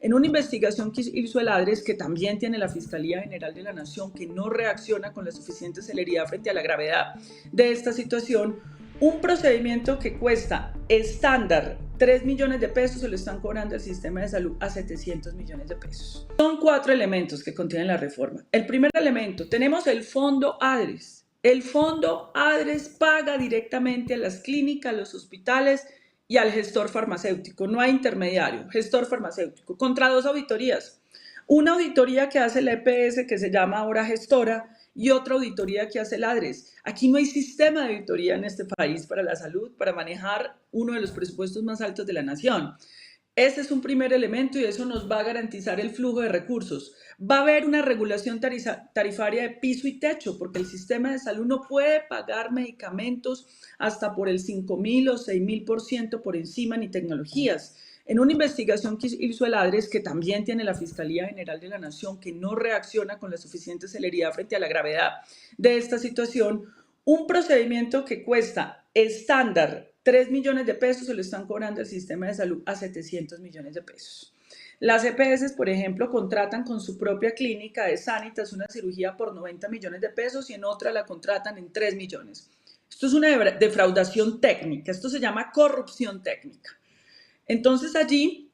En una investigación que hizo el ADRES, que también tiene la Fiscalía General de la Nación, que no reacciona con la suficiente celeridad frente a la gravedad de esta situación, un procedimiento que cuesta estándar 3 millones de pesos se lo están cobrando al sistema de salud a 700 millones de pesos. Son 4 elementos que contiene la reforma. El primer elemento, tenemos el fondo ADRES. El fondo ADRES paga directamente a las clínicas, a los hospitales y al gestor farmacéutico. No hay intermediario, gestor farmacéutico, contra 2 auditorías. Una auditoría que hace la EPS, que se llama ahora gestora, y otra auditoría que hace el ADRES. Aquí no hay sistema de auditoría en este país para la salud, para manejar uno de los presupuestos más altos de la nación. Ese es un primer elemento y eso nos va a garantizar el flujo de recursos. Va a haber una regulación tarifaria de piso y techo, porque el sistema de salud no puede pagar medicamentos hasta por el 5.000 o 6.000% por encima, ni tecnologías. En una investigación que hizo el ADRES, que también tiene la Fiscalía General de la Nación, que no reacciona con la suficiente celeridad frente a la gravedad de esta situación, un procedimiento que cuesta estándar 3 millones de pesos se lo están cobrando el sistema de salud a 700 millones de pesos. Las EPS, por ejemplo, contratan con su propia clínica de Sanitas una cirugía por 90 millones de pesos y en otra la contratan en 3 millones. Esto es una defraudación técnica, esto se llama corrupción técnica. Entonces allí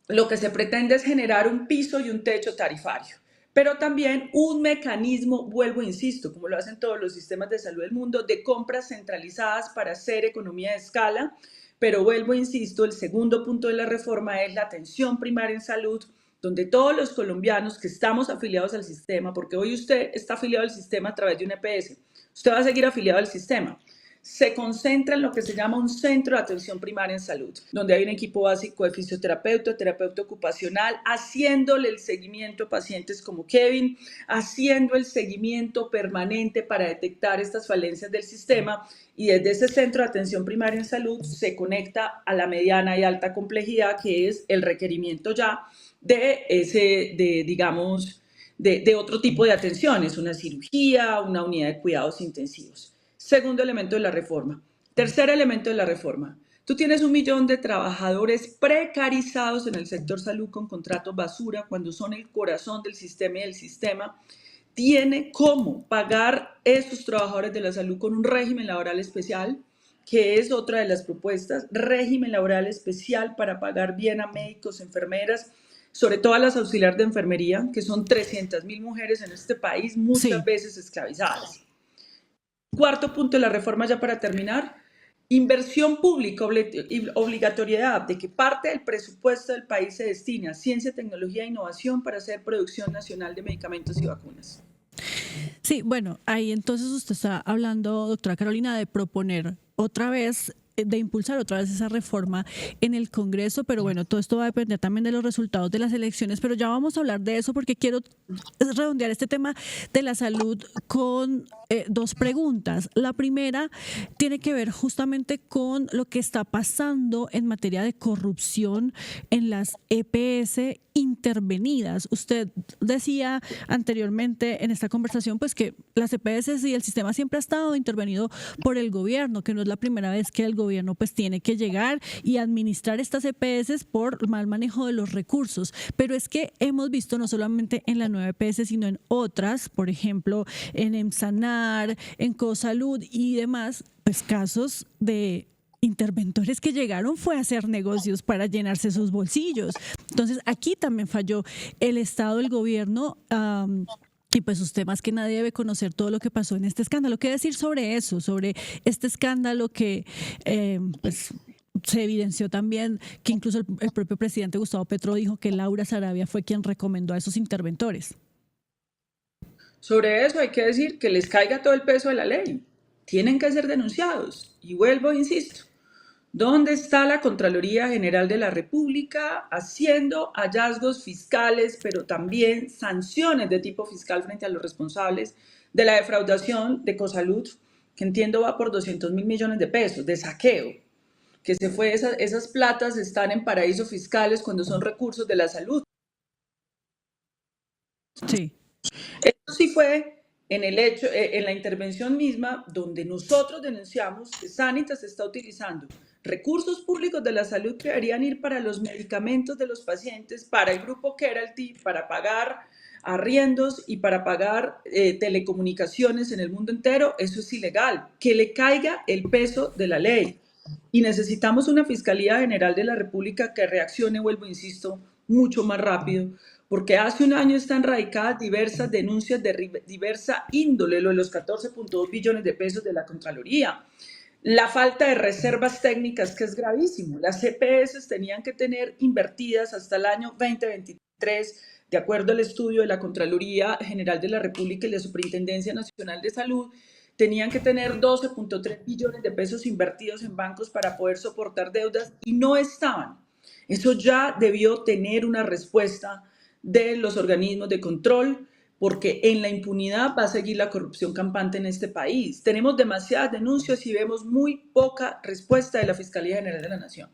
lo que se pretende es generar un piso y un techo tarifario, pero también un mecanismo, vuelvo, insisto, como lo hacen todos los sistemas de salud del mundo, de compras centralizadas para hacer economía de escala, pero vuelvo, insisto, el segundo punto de la reforma es la atención primaria en salud, donde todos los colombianos que estamos afiliados al sistema, porque hoy usted está afiliado al sistema a través de un EPS, usted va a seguir afiliado al sistema, se concentra en lo que se llama un centro de atención primaria en salud, donde hay un equipo básico de fisioterapeuta, terapeuta ocupacional, haciéndole el seguimiento a pacientes como Kevin, haciendo el seguimiento permanente para detectar estas falencias del sistema y desde ese centro de atención primaria en salud se conecta a la mediana y alta complejidad, que es el requerimiento ya de otro tipo de atenciones, una cirugía, una unidad de cuidados intensivos. Segundo elemento de la reforma. Tercer elemento de la reforma. Tú tienes 1 millón de trabajadores precarizados en el sector salud con contratos basura cuando son el corazón del sistema y el sistema tiene cómo pagar esos trabajadores de la salud con un régimen laboral especial, que es otra de las propuestas, régimen laboral especial para pagar bien a médicos, enfermeras, sobre todo a las auxiliares de enfermería, que son 300.000 mujeres en este país, muchas Sí. veces esclavizadas. Cuarto punto de la reforma, ya para terminar, inversión pública, obligatoriedad de que parte del presupuesto del país se destine a ciencia, tecnología e innovación para hacer producción nacional de medicamentos y vacunas. Sí, bueno, ahí entonces usted está hablando, doctora Carolina, de proponer otra vez, de impulsar otra vez esa reforma en el Congreso, pero bueno, todo esto va a depender también de los resultados de las elecciones, pero ya vamos a hablar de eso porque quiero redondear este tema de la salud con 2 preguntas. La primera tiene que ver justamente con lo que está pasando en materia de corrupción en las EPS intervenidas. Usted decía anteriormente en esta conversación pues que las EPS y el sistema siempre ha estado intervenido por el gobierno, que no es la primera vez que el gobierno pues tiene que llegar y administrar estas EPS por mal manejo de los recursos, pero es que hemos visto no solamente en la nueva EPS sino en otras, por ejemplo en EMSANAR, en Cosalud y demás, pues casos de interventores que llegaron fue a hacer negocios para llenarse sus bolsillos. Entonces aquí también falló el Estado, el gobierno, y pues usted más que nadie debe conocer todo lo que pasó en este escándalo. ¿Qué decir sobre eso, sobre este escándalo que pues se evidenció también que incluso el propio presidente Gustavo Petro dijo que Laura Sarabia fue quien recomendó a esos interventores? Sobre eso hay que decir que les caiga todo el peso de la ley. Tienen que ser denunciados. Y vuelvo, insisto, ¿dónde está la Contraloría General de la República haciendo hallazgos fiscales, pero también sanciones de tipo fiscal frente a los responsables de la defraudación de Cosalud, que entiendo va por 200.000 millones de pesos, de saqueo, que se fue, esas platas están en paraísos fiscales cuando son recursos de la salud? Sí. Esto sí fue en la intervención misma donde nosotros denunciamos que Sanitas está utilizando recursos públicos de la salud que deberían ir para los medicamentos de los pacientes, para el grupo Keralty, para pagar arriendos y para pagar telecomunicaciones en el mundo entero, eso es ilegal. Que le caiga el peso de la ley. Y necesitamos una Fiscalía General de la República que reaccione, vuelvo, insisto, mucho más rápido, porque hace un año están radicadas diversas denuncias de diversa índole, lo de los 14.2 billones de pesos de la Contraloría. La falta de reservas técnicas, que es gravísimo. Las EPS tenían que tener invertidas hasta el año 2023, de acuerdo al estudio de la Contraloría General de la República y la Superintendencia Nacional de Salud, tenían que tener 12.3 billones de pesos invertidos en bancos para poder soportar deudas y no estaban. Eso ya debió tener una respuesta de los organismos de control, porque en la impunidad va a seguir la corrupción campante en este país. Tenemos demasiadas denuncias y vemos muy poca respuesta de la Fiscalía General de la Nación.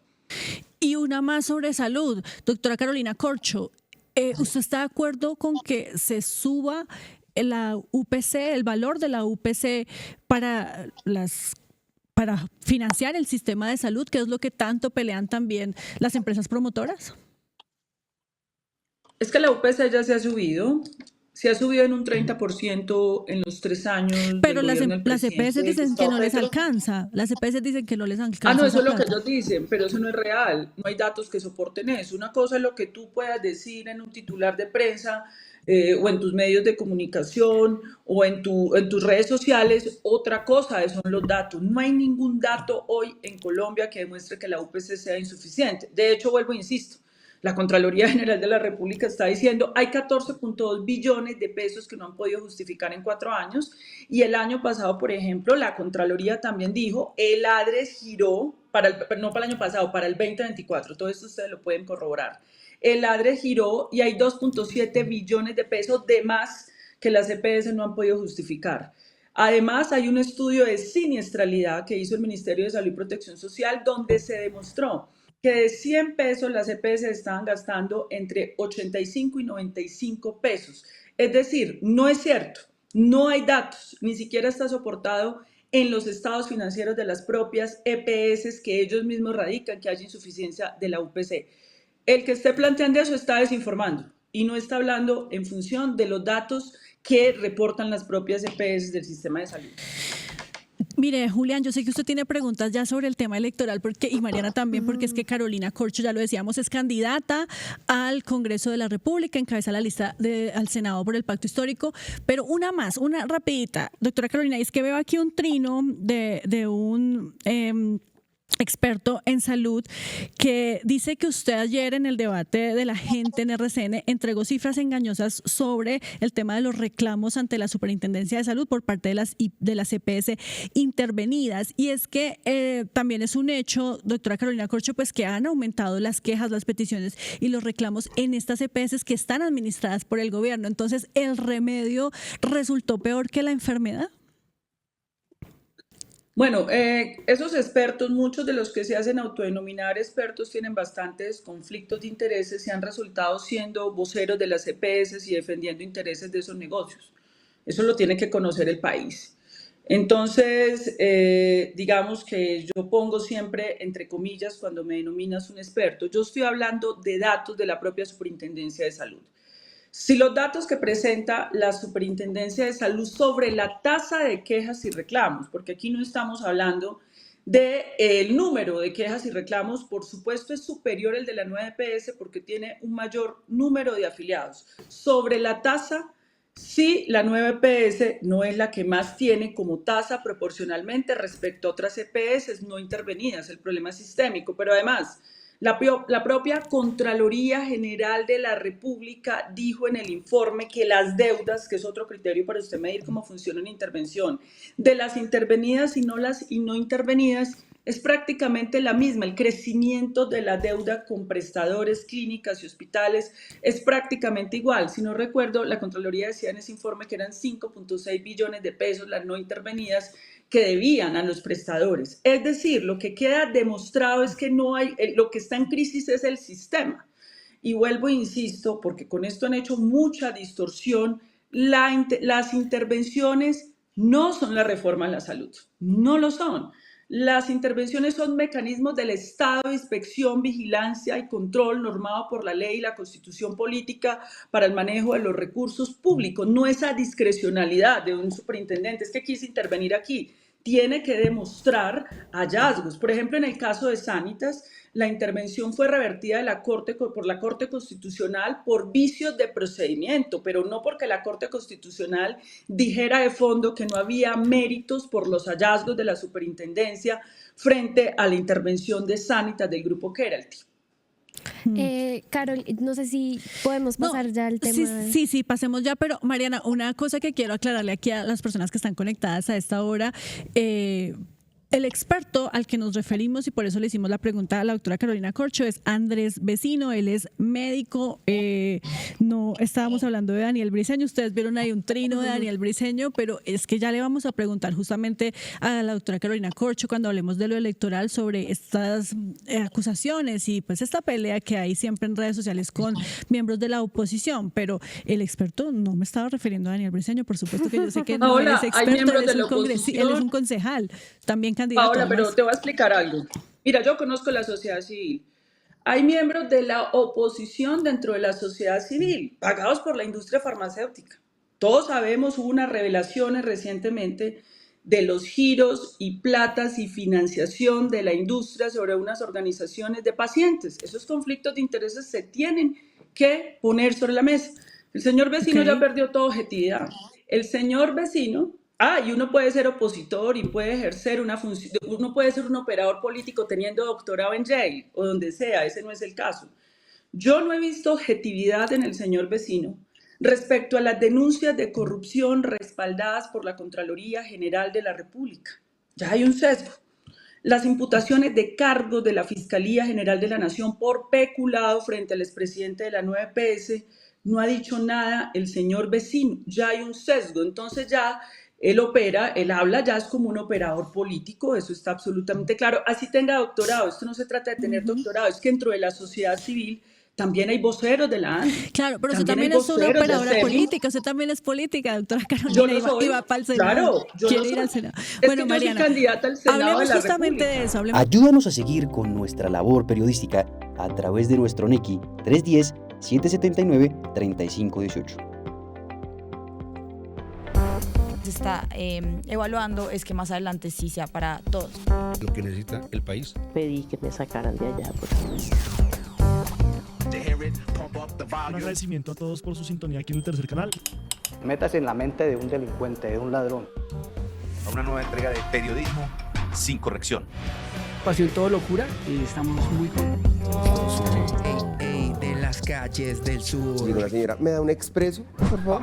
Y una más sobre salud. Doctora Carolina Corcho, ¿usted está de acuerdo con que se suba la UPC, el valor de la UPC para financiar el sistema de salud, que es lo que tanto pelean también las empresas promotoras? Es que la UPC ya se ha subido en un 30% en los 3 años Pero del gobierno del las EPS presidente dicen que Gustavo no les Petro. alcanza. Las EPS dicen que no les alcanza. Ah, no, eso esa es lo que plata. ellos dicen, pero eso no es real. No hay datos que soporten eso. Una cosa es lo que tú puedas decir en un titular de prensa o en tus medios de comunicación o en tus redes sociales. Otra cosa son los datos. No hay ningún dato hoy en Colombia que demuestre que la UPC sea insuficiente. De hecho, vuelvo e insisto, la Contraloría General de la República está diciendo hay 14.2 billones de pesos que no han podido justificar en 4 años y el año pasado, por ejemplo, la Contraloría también dijo el ADRES giró, no para el año pasado, para el 2024, todo esto ustedes lo pueden corroborar. El ADRES giró y hay 2.7 billones de pesos de más que las EPS no han podido justificar. Además, hay un estudio de siniestralidad que hizo el Ministerio de Salud y Protección Social donde se demostró que de 100 pesos las EPS estaban gastando entre 85 y 95 pesos. Es decir, no es cierto, no hay datos, ni siquiera está soportado en los estados financieros de las propias EPS que ellos mismos radican que haya insuficiencia de la UPC. El que esté planteando eso está desinformando y no está hablando en función de los datos que reportan las propias EPS del sistema de salud. Mire, Julián, yo sé que usted tiene preguntas ya sobre el tema electoral y Mariana también, porque es que Carolina Corcho, ya lo decíamos, es candidata al Congreso de la República, encabeza la lista al Senado por el Pacto Histórico, pero una rapidita. Doctora Carolina, es que veo aquí un trino de un experto en salud que dice que usted ayer en el debate de la gente en RCN entregó cifras engañosas sobre el tema de los reclamos ante la Superintendencia de Salud por parte de las EPS intervenidas, y es que también es un hecho, doctora Carolina Corcho, pues que han aumentado las quejas, las peticiones y los reclamos en estas EPS que están administradas por el gobierno. Entonces, ¿el remedio resultó peor que la enfermedad? Bueno, esos expertos, muchos de los que se hacen autodenominar expertos, tienen bastantes conflictos de intereses y han resultado siendo voceros de las EPS y defendiendo intereses de esos negocios. Eso lo tiene que conocer el país. Entonces, digamos que yo pongo siempre entre comillas cuando me denominas un experto. Yo estoy hablando de datos de la propia Superintendencia de Salud. Si los datos que presenta la Superintendencia de Salud sobre la tasa de quejas y reclamos, porque aquí no estamos hablando del número de quejas y reclamos, por supuesto es superior el de la nueva EPS porque tiene un mayor número de afiliados. Sobre la tasa, sí, la nueva EPS no es la que más tiene como tasa proporcionalmente respecto a otras EPS no intervenidas, el problema es sistémico, pero además la propia Contraloría General de la República dijo en el informe que las deudas, que es otro criterio para usted medir cómo funciona una intervención, de las intervenidas y no intervenidas, es prácticamente la misma. El crecimiento de la deuda con prestadores, clínicas y hospitales es prácticamente igual. Si no recuerdo, la Contraloría decía en ese informe que eran 5.6 billones de pesos las no intervenidas que debían a los prestadores. Es decir, lo que queda demostrado es que no hay, lo que está en crisis es el sistema. Y vuelvo e insisto, porque con esto han hecho mucha distorsión, las intervenciones no son la reforma en la salud, no lo son. Las intervenciones son mecanismos del Estado de inspección, vigilancia y control normado por la ley y la Constitución política para el manejo de los recursos públicos. No esa discrecionalidad de un superintendente, es que quise intervenir aquí. Tiene que demostrar hallazgos. Por ejemplo, en el caso de Sanitas, la intervención fue revertida por la Corte Constitucional por vicios de procedimiento, pero no porque la Corte Constitucional dijera de fondo que no había méritos por los hallazgos de la superintendencia frente a la intervención de Sanitas del grupo Keralty. Carol, no sé si podemos pasar ya al tema. Sí, pasemos ya, pero Mariana, una cosa que quiero aclararle aquí a las personas que están conectadas a esta hora, el experto al que nos referimos, y por eso le hicimos la pregunta a la doctora Carolina Corcho, es Andrés Vecino. Él es médico. No estábamos hablando de Daniel Briceño. Ustedes vieron ahí un trino de Daniel Briceño, pero es que ya le vamos a preguntar justamente a la doctora Carolina Corcho cuando hablemos de lo electoral sobre estas acusaciones y pues esta pelea que hay siempre en redes sociales con miembros de la oposición. Pero el experto, no me estaba refiriendo a Daniel Briceño, por supuesto que yo sé que no es experto, él es un concejal, también candidato. Paola, pero te voy a explicar algo. Mira, yo conozco la sociedad civil. Hay miembros de la oposición dentro de la sociedad civil, pagados por la industria farmacéutica. Todos sabemos, hubo unas revelaciones recientemente de los giros y platas y financiación de la industria sobre unas organizaciones de pacientes. Esos conflictos de intereses se tienen que poner sobre la mesa. El señor Vecino ya perdió toda objetividad. El señor Vecino... y uno puede ser opositor y puede ejercer una función, uno puede ser un operador político teniendo doctorado en Yale o donde sea, ese no es el caso. Yo no he visto objetividad en el señor Vecino respecto a las denuncias de corrupción respaldadas por la Contraloría General de la República. Ya hay un sesgo. Las imputaciones de cargos de la Fiscalía General de la Nación por peculado frente al expresidente de la 9PS, no ha dicho nada el señor Vecino. Ya hay un sesgo. Entonces ya él habla, ya es como un operador político, eso está absolutamente claro. Así tenga doctorado, esto no se trata de tener doctorado, es que dentro de la sociedad civil también hay voceros de la ANDI. Claro, pero usted también es una operadora política, usted también es política, doctora Carolina. Yo no soy, iba para el Senado. Claro, yo quiere no ir soy. al Senado. Es bueno, que Mariana, yo soy candidata al Senado hablemos de la justamente República. de eso. Ayúdanos a seguir con nuestra labor periodística a través de nuestro NECI 310-779-3518. Se está evaluando es que más adelante sí sea para todos. Lo que necesita el país. Pedí que me sacaran de allá. Un agradecimiento a todos por su sintonía aquí en el tercer canal. Métase en la mente de un delincuente, de un ladrón. A una nueva entrega de periodismo sin corrección. Pasión todo locura y estamos muy contentos. De las calles del sur. Digo, la señora, ¿me da un expreso, por favor?